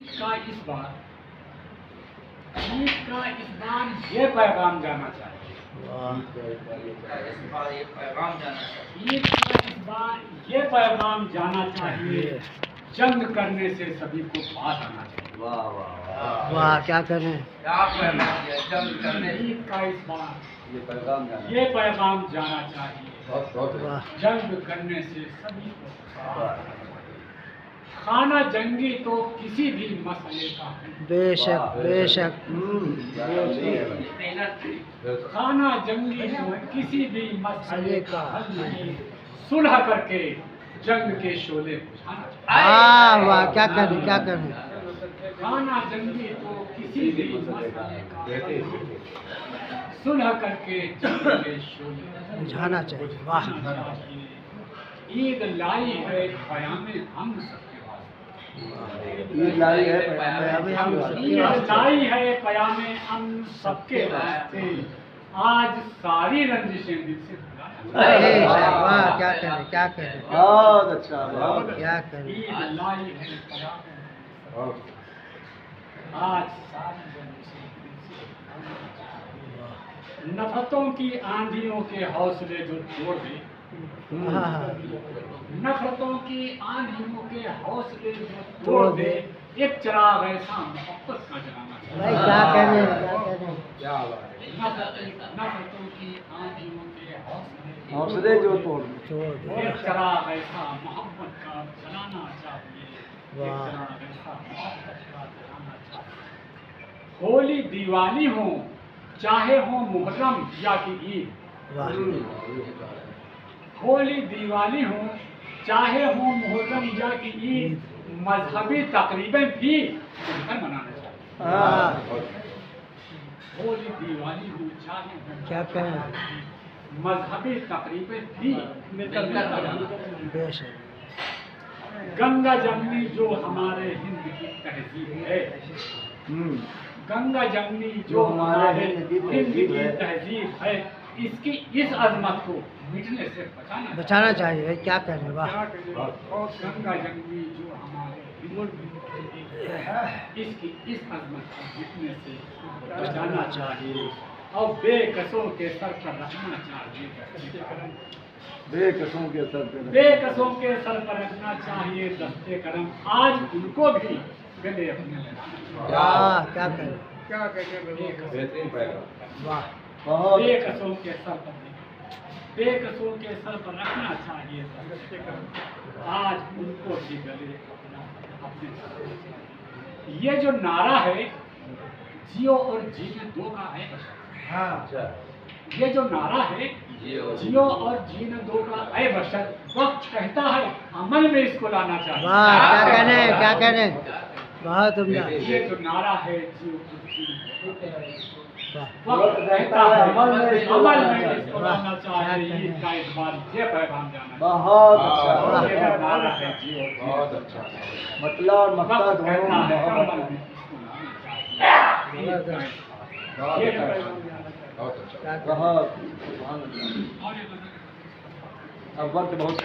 का इस बार ईद का इस बार ये पैगाम जाना चाहिए। ईद का इस बार ये पैगाम जाना चाहिए, जंग करने से सभी को पास आना चाहिए। वाह वाह वाह, क्या करें। जंग करने ईद का इस बार ये पैगाम जाना चाहिए, जंग करने से सभी को खाना जंगी तो किसी भी मसले का बेशक बेशक खाना जंगी तो किसी भी मसले का हल नहीं, सुलह करके जंग के शोले बुझाना चाहिए। वाह, क्या करें क्या करें। खाना जंगी तो किसी भी मसले का हल नहीं, सुलह करके जंग के शोले बुझाना चाहिए। वाह, ईद लाई है क़यामे हम सबके ईद लाई है क़यामे हम सबके वास्ते, आज सारी रंजिशें दिल से वाह, क्या करें क्या करें। बहुत अच्छा क्या करें। ईद लाई है क़यामे आज सारी रंजिशें दिल से, नफरतों की आंधियों के हौसले जो तोड़ दे, नफरतों की आंधियों के हौसले जो तोड़ दे, एक चिराग ऐसा मोहब्बत का जलाना चाहिए। क्या करें क्या करें। नफरतों की आंधियों के हौसले जो तोड़ दे, एक चिराग ऐसा मोहब्बत का जलाना चाहिए। एक चिराग ऐसा मोहब्बत का जलाना चाहिए। होली दिवाली हो चाहे हो मुहर्रम या कि ईद, होली दिवाली हो चाहे हो मुहर्रम या कि ईद, मजहबी तकरीबें भी मिलकर मनाना चाहिए। होली दिवाली हो चाहे हो क्या करें। मजहबी तकरीबें भी मिलकर मनाना चाहिए। बेशक गंगा जमनी जो हमारे हिंद की तहजीब है, गंगा जमनी जो हमारे हिंद की तहजीब है, इसकी इस अजमत को मिटने से बचाना चाहिए। क्या करें। वाह, गंगा जमनी जो हमारे इसकी इस अजमत को मिटने से बचाना चाहिए और बेकसों के सर पर रखना चाहिए। बेकसों के सर पर रखना चाहिए दस्ते करम, आज उनको भी गले अपने वाह, क्या करें। वाह, बेकसों के सर पर रखना चाहिए दस्ते करम, आज उनको भी गले अपने। ये जो नारा है जियो और जीने दो का है, ये जो नारा है जियो और जीने दो का ऐ बशर, वक्त कहता है अमल में इसको लाना चाहिए। वाह, क्या करें बहुत उम्दा। ये जो नारा है जियो और जीने वाह, वक्त कहता है अमल में इसको लाना चाहिए। ईद का इस बार ये पैगाम जाना बहुत अच्छा। ये जो नारा है जियो बहुत अच्छा, मतलब और मक्का दोनों बहुत अब वक्त बहुत